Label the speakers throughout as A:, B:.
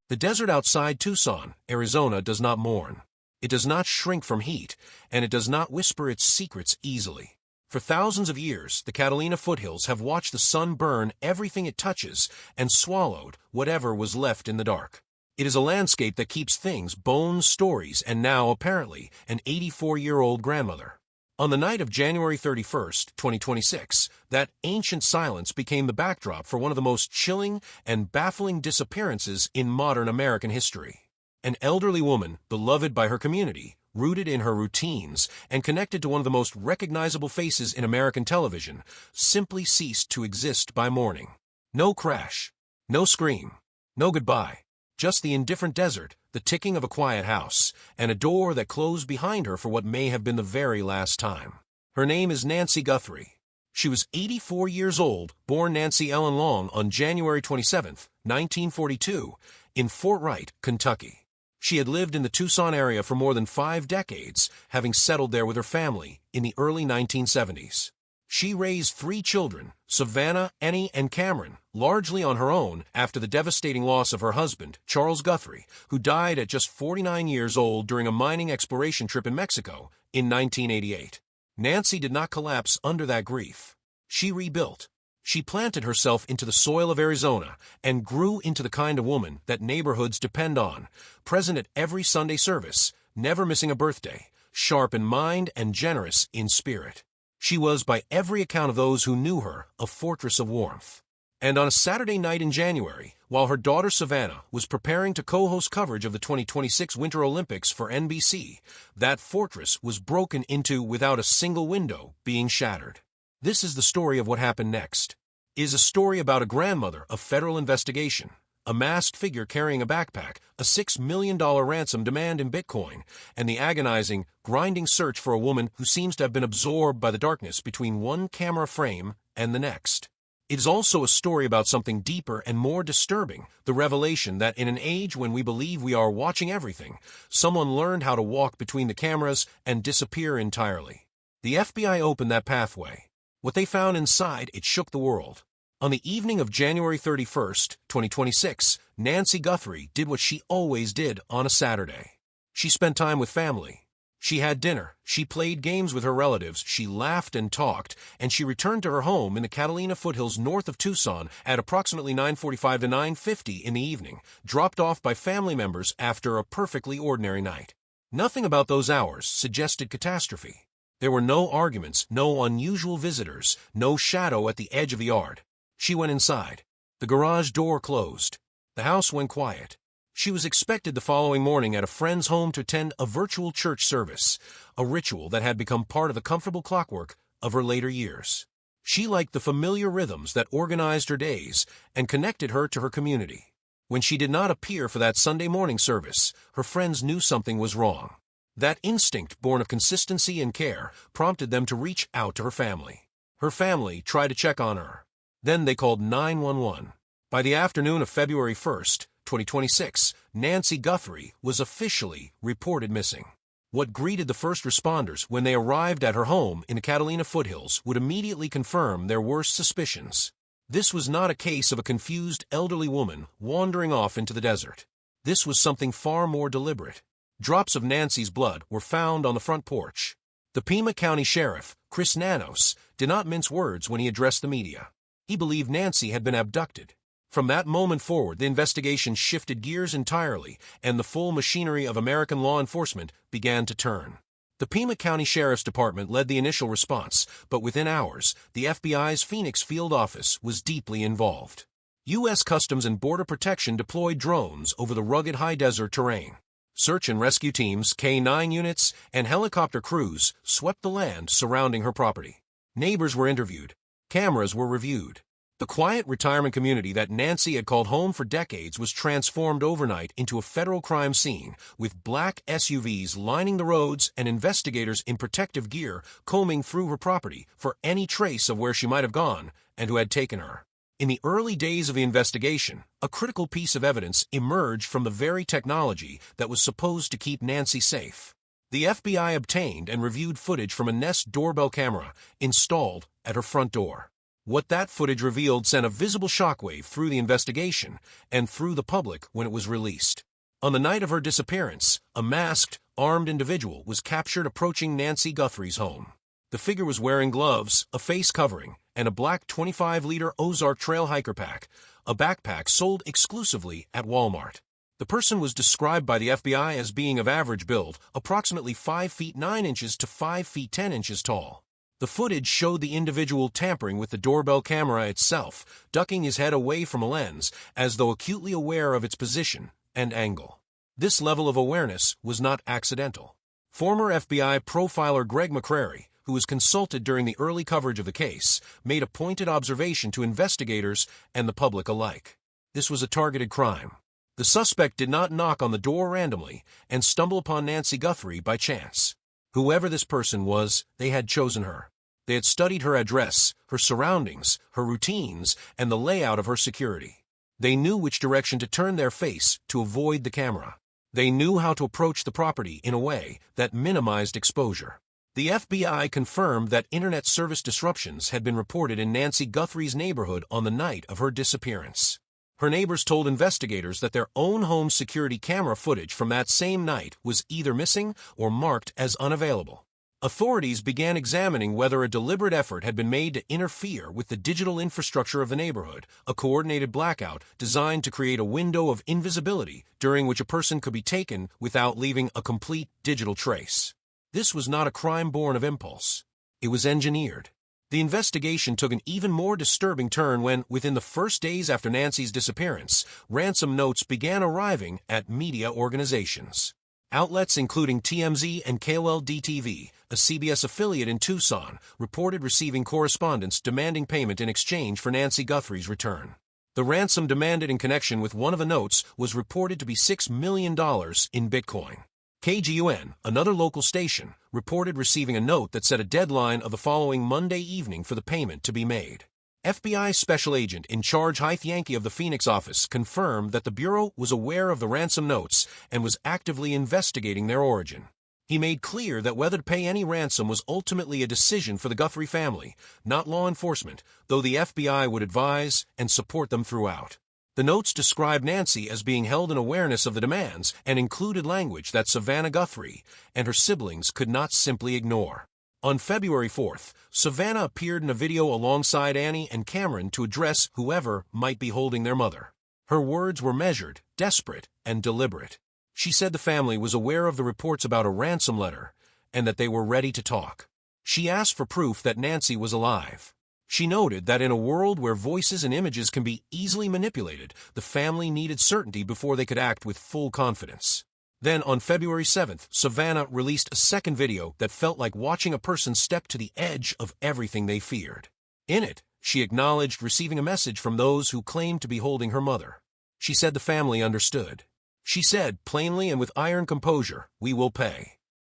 A: The desert outside Tucson, Arizona does not mourn. It does not shrink from heat, and it does not whisper its secrets easily. For thousands of years, the Catalina foothills have watched the sun burn everything it touches and swallowed whatever was left in the dark. It is a landscape that keeps things, bones, stories, and now, apparently, an 84-year-old grandmother. On the night of January 31st, 2026, that ancient silence became the backdrop for one of the most chilling and baffling disappearances in modern American history. An elderly woman, beloved by her community, rooted in her routines, and connected to one of the most recognizable faces in American television, simply ceased to exist by morning. No crash, no scream, no goodbye. Just the indifferent desert, the ticking of a quiet house, and a door that closed behind her for what may have been the very last time. Her name is Nancy Guthrie. She was 84 years old, born Nancy Ellen Long on January 27, 1942, in Fort Wright, Kentucky. She had lived in the Tucson area for more than 5 decades, having settled there with her family in the early 1970s. She raised 3 children, Savannah, Annie, and Cameron, largely on her own after the devastating loss of her husband, Charles Guthrie, who died at just 49 years old during a mining exploration trip in Mexico in 1988. Nancy did not collapse under that grief. She rebuilt. She planted herself into the soil of Arizona and grew into the kind of woman that neighborhoods depend on, present at every Sunday service, never missing a birthday, sharp in mind and generous in spirit. She was, by every account of those who knew her, a fortress of warmth. And on a Saturday night in January, while her daughter Savannah was preparing to co-host coverage of the 2026 Winter Olympics for NBC, that fortress was broken into without a single window being shattered. This is the story of what happened next. It is a story about a grandmother of federal investigation, a masked figure carrying a backpack, a $6 million ransom demand in Bitcoin, and the agonizing, grinding search for a woman who seems to have been absorbed by the darkness between one camera frame and the next. It is also a story about something deeper and more disturbing, the revelation that in an age when we believe we are watching everything, someone learned how to walk between the cameras and disappear entirely. The FBI opened that pathway. What they found inside, it shook the world. On the evening of January 31st, 2026, Nancy Guthrie did what she always did on a Saturday. She spent time with family. She had dinner, she played games with her relatives, she laughed and talked, and she returned to her home in the Catalina foothills north of Tucson at approximately 9:45 to 9:50 in the evening, dropped off by family members after a perfectly ordinary night. Nothing about those hours suggested catastrophe. There were no arguments, no unusual visitors, no shadow at the edge of the yard. She went inside. The garage door closed. The house went quiet. She was expected the following morning at a friend's home to attend a virtual church service, a ritual that had become part of the comfortable clockwork of her later years. She liked the familiar rhythms that organized her days and connected her to her community. When she did not appear for that Sunday morning service, her friends knew something was wrong. That instinct, born of consistency and care, prompted them to reach out to her family. Her family tried to check on her. Then they called 911. By the afternoon of February 1st, 2026, Nancy Guthrie was officially reported missing. What greeted the first responders when they arrived at her home in the Catalina foothills would immediately confirm their worst suspicions. This was not a case of a confused elderly woman wandering off into the desert. This was something far more deliberate. Drops of Nancy's blood were found on the front porch. The Pima County Sheriff, Chris Nanos, did not mince words when he addressed the media. He believed Nancy had been abducted. From that moment forward, the investigation shifted gears entirely, and the full machinery of American law enforcement began to turn. The Pima County Sheriff's Department led the initial response, but within hours, the FBI's Phoenix field office was deeply involved. U.S. Customs and Border Protection deployed drones over the rugged high desert terrain. Search and rescue teams, K-9 units, and helicopter crews swept the land surrounding her property. Neighbors were interviewed. Cameras were reviewed. The quiet retirement community that Nancy had called home for decades was transformed overnight into a federal crime scene, with black SUVs lining the roads and investigators in protective gear combing through her property for any trace of where she might have gone and who had taken her. In the early days of the investigation, a critical piece of evidence emerged from the very technology that was supposed to keep Nancy safe. The FBI obtained and reviewed footage from a Nest doorbell camera installed at her front door. What that footage revealed sent a visible shockwave through the investigation and through the public when it was released. On the night of her disappearance, a masked, armed individual was captured approaching Nancy Guthrie's home. The figure was wearing gloves, a face covering, and a black 25-liter Ozark Trail hiker pack, a backpack sold exclusively at Walmart. The person was described by the FBI as being of average build, approximately 5 feet 9 inches to 5 feet 10 inches tall. The footage showed the individual tampering with the doorbell camera itself, ducking his head away from a lens, as though acutely aware of its position and angle. This level of awareness was not accidental. Former FBI profiler Greg McCrary, who was consulted during the early coverage of the case, made a pointed observation to investigators and the public alike. This was a targeted crime. The suspect did not knock on the door randomly and stumble upon Nancy Guthrie by chance. Whoever this person was, they had chosen her. They had studied her address, her surroundings, her routines, and the layout of her security. They knew which direction to turn their face to avoid the camera. They knew how to approach the property in a way that minimized exposure. The FBI confirmed that internet service disruptions had been reported in Nancy Guthrie's neighborhood on the night of her disappearance. Her neighbors told investigators that their own home security camera footage from that same night was either missing or marked as unavailable. Authorities began examining whether a deliberate effort had been made to interfere with the digital infrastructure of the neighborhood, a coordinated blackout designed to create a window of invisibility during which a person could be taken without leaving a complete digital trace. This was not a crime born of impulse. It was engineered. The investigation took an even more disturbing turn when, within the first days after Nancy's disappearance, ransom notes began arriving at media organizations. Outlets including TMZ and KOLD-TV, a CBS affiliate in Tucson, reported receiving correspondence demanding payment in exchange for Nancy Guthrie's return. The ransom demanded in connection with one of the notes was reported to be $6 million in Bitcoin. KGUN, another local station, reported receiving a note that set a deadline of the following Monday evening for the payment to be made. FBI Special Agent in charge Hythe Yankee of the Phoenix office confirmed that the Bureau was aware of the ransom notes and was actively investigating their origin. He made clear that whether to pay any ransom was ultimately a decision for the Guthrie family, not law enforcement, though the FBI would advise and support them throughout. The notes described Nancy as being held in awareness of the demands and included language that Savannah Guthrie and her siblings could not simply ignore. On February 4th, Savannah appeared in a video alongside Annie and Cameron to address whoever might be holding their mother. Her words were measured, desperate, and deliberate. She said the family was aware of the reports about a ransom letter and that they were ready to talk. She asked for proof that Nancy was alive. She noted that in a world where voices and images can be easily manipulated, the family needed certainty before they could act with full confidence. Then, on February 7th, Savannah released a second video that felt like watching a person step to the edge of everything they feared. In it, she acknowledged receiving a message from those who claimed to be holding her mother. She said the family understood. She said, plainly and with iron composure, "We will pay."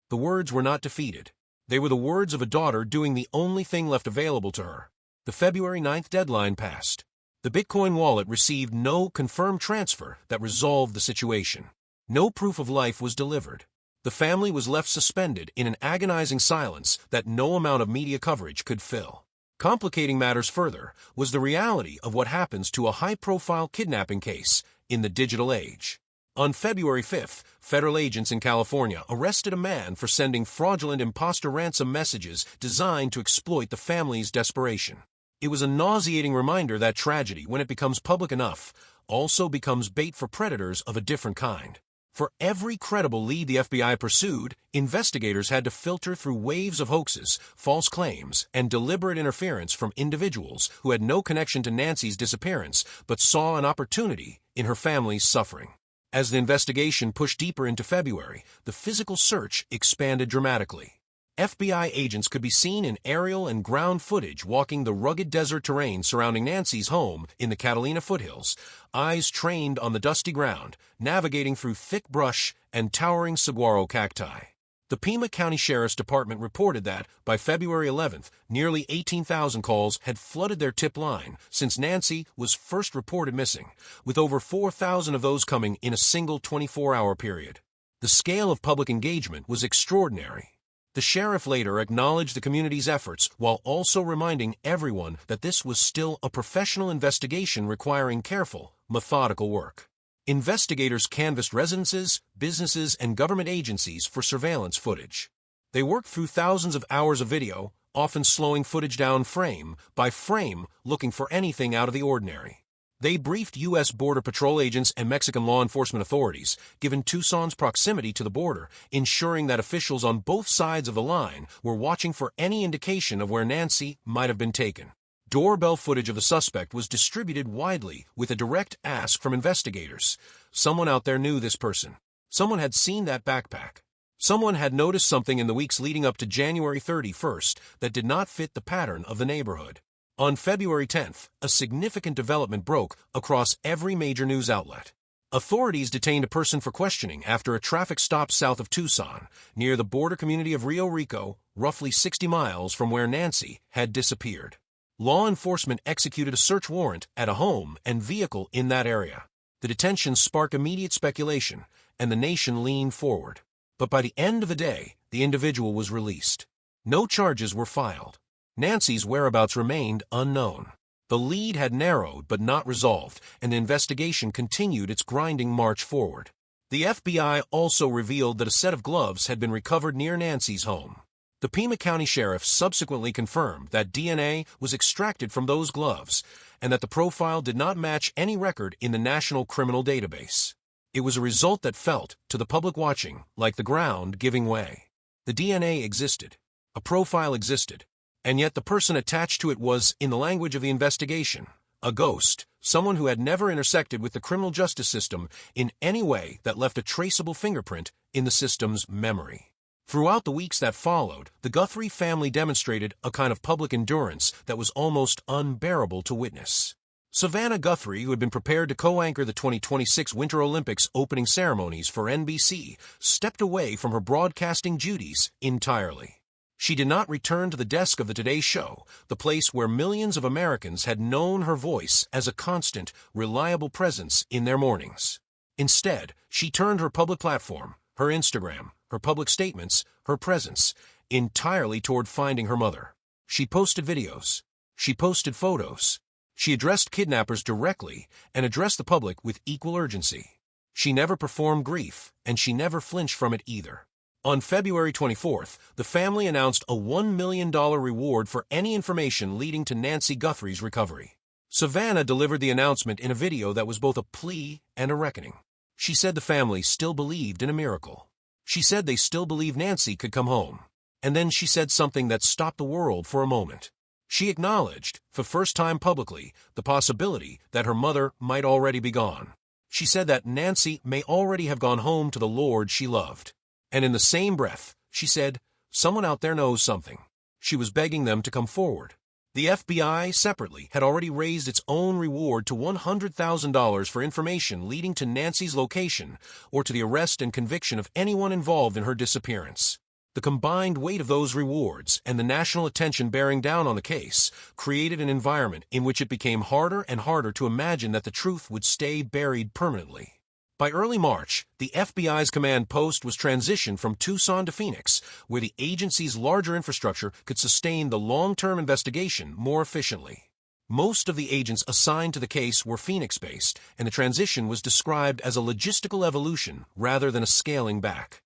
A: The words were not defeated. They were the words of a daughter doing the only thing left available to her. The February 9th deadline passed. The Bitcoin wallet received no confirmed transfer that resolved the situation. No proof of life was delivered. The family was left suspended in an agonizing silence that no amount of media coverage could fill. Complicating matters further was the reality of what happens to a high-profile kidnapping case in the digital age. On February 5th, federal agents in California arrested a man for sending fraudulent imposter ransom messages designed to exploit the family's desperation. It was a nauseating reminder that tragedy, when it becomes public enough, also becomes bait for predators of a different kind. For every credible lead the FBI pursued, investigators had to filter through waves of hoaxes, false claims, and deliberate interference from individuals who had no connection to Nancy's disappearance but saw an opportunity in her family's suffering. As the investigation pushed deeper into February, the physical search expanded dramatically. FBI agents could be seen in aerial and ground footage walking the rugged desert terrain surrounding Nancy's home in the Catalina foothills, eyes trained on the dusty ground, navigating through thick brush and towering saguaro cacti. The Pima County Sheriff's Department reported that, by February 11th, nearly 18,000 calls had flooded their tip line since Nancy was first reported missing, with over 4,000 of those coming in a single 24-hour period. The scale of public engagement was extraordinary. The The sheriff later acknowledged the community's efforts while also reminding everyone that this was still a professional investigation requiring careful, methodical work. Investigators canvassed residences, businesses, and government agencies for surveillance footage. They worked through thousands of hours of video, often slowing footage down frame by frame, looking for anything out of the ordinary. They briefed U.S. Border Patrol agents and Mexican law enforcement authorities, given Tucson's proximity to the border, ensuring that officials on both sides of the line were watching for any indication of where Nancy might have been taken. Doorbell footage of the suspect was distributed widely with a direct ask from investigators. Someone out there knew this person. Someone had seen that backpack. Someone had noticed something in the weeks leading up to January 31st that did not fit the pattern of the neighborhood. On February 10th, a significant development broke across every major news outlet. Authorities detained a person for questioning after a traffic stop south of Tucson, near the border community of Rio Rico, roughly 60 miles from where Nancy had disappeared. Law enforcement executed a search warrant at a home and vehicle in that area. The detention sparked immediate speculation, and the nation leaned forward. But by the end of the day, the individual was released. No charges were filed. Nancy's whereabouts remained unknown. The lead had narrowed but not resolved, and the investigation continued its grinding march forward. The FBI also revealed that a set of gloves had been recovered near Nancy's home. The Pima County Sheriff subsequently confirmed that DNA was extracted from those gloves, and that the profile did not match any record in the National Criminal Database. It was a result that felt, to the public watching, like the ground giving way. The DNA existed. A profile existed. And yet the person attached to it was, in the language of the investigation, a ghost, someone who had never intersected with the criminal justice system in any way that left a traceable fingerprint in the system's memory. Throughout the weeks that followed, the Guthrie family demonstrated a kind of public endurance that was almost unbearable to witness. Savannah Guthrie, who had been prepared to co-anchor the 2026 Winter Olympics opening ceremonies for NBC, stepped away from her broadcasting duties entirely. She did not return to the desk of the Today Show, the place where millions of Americans had known her voice as a constant, reliable presence in their mornings. Instead, she turned her public platform, her Instagram, her public statements, her presence, entirely toward finding her mother. She posted videos. She posted photos. She addressed kidnappers directly and addressed the public with equal urgency. She never performed grief, and she never flinched from it either. On February 24th, the family announced a $1 million reward for any information leading to Nancy Guthrie's recovery. Savannah delivered the announcement in a video that was both a plea and a reckoning. She said the family still believed in a miracle. She said they still believed Nancy could come home. And then she said something that stopped the world for a moment. She acknowledged, for the first time publicly, the possibility that her mother might already be gone. She said that Nancy may already have gone home to the Lord she loved. And in the same breath, she said, someone out there knows something. She was begging them to come forward. The FBI, separately, had already raised its own reward to $100,000 for information leading to Nancy's location or to the arrest and conviction of anyone involved in her disappearance. The combined weight of those rewards and the national attention bearing down on the case created an environment in which it became harder and harder to imagine that the truth would stay buried permanently. By early March, the FBI's command post was transitioned from Tucson to Phoenix, where the agency's larger infrastructure could sustain the long-term investigation more efficiently. Most of the agents assigned to the case were Phoenix-based, and the transition was described as a logistical evolution rather than a scaling back.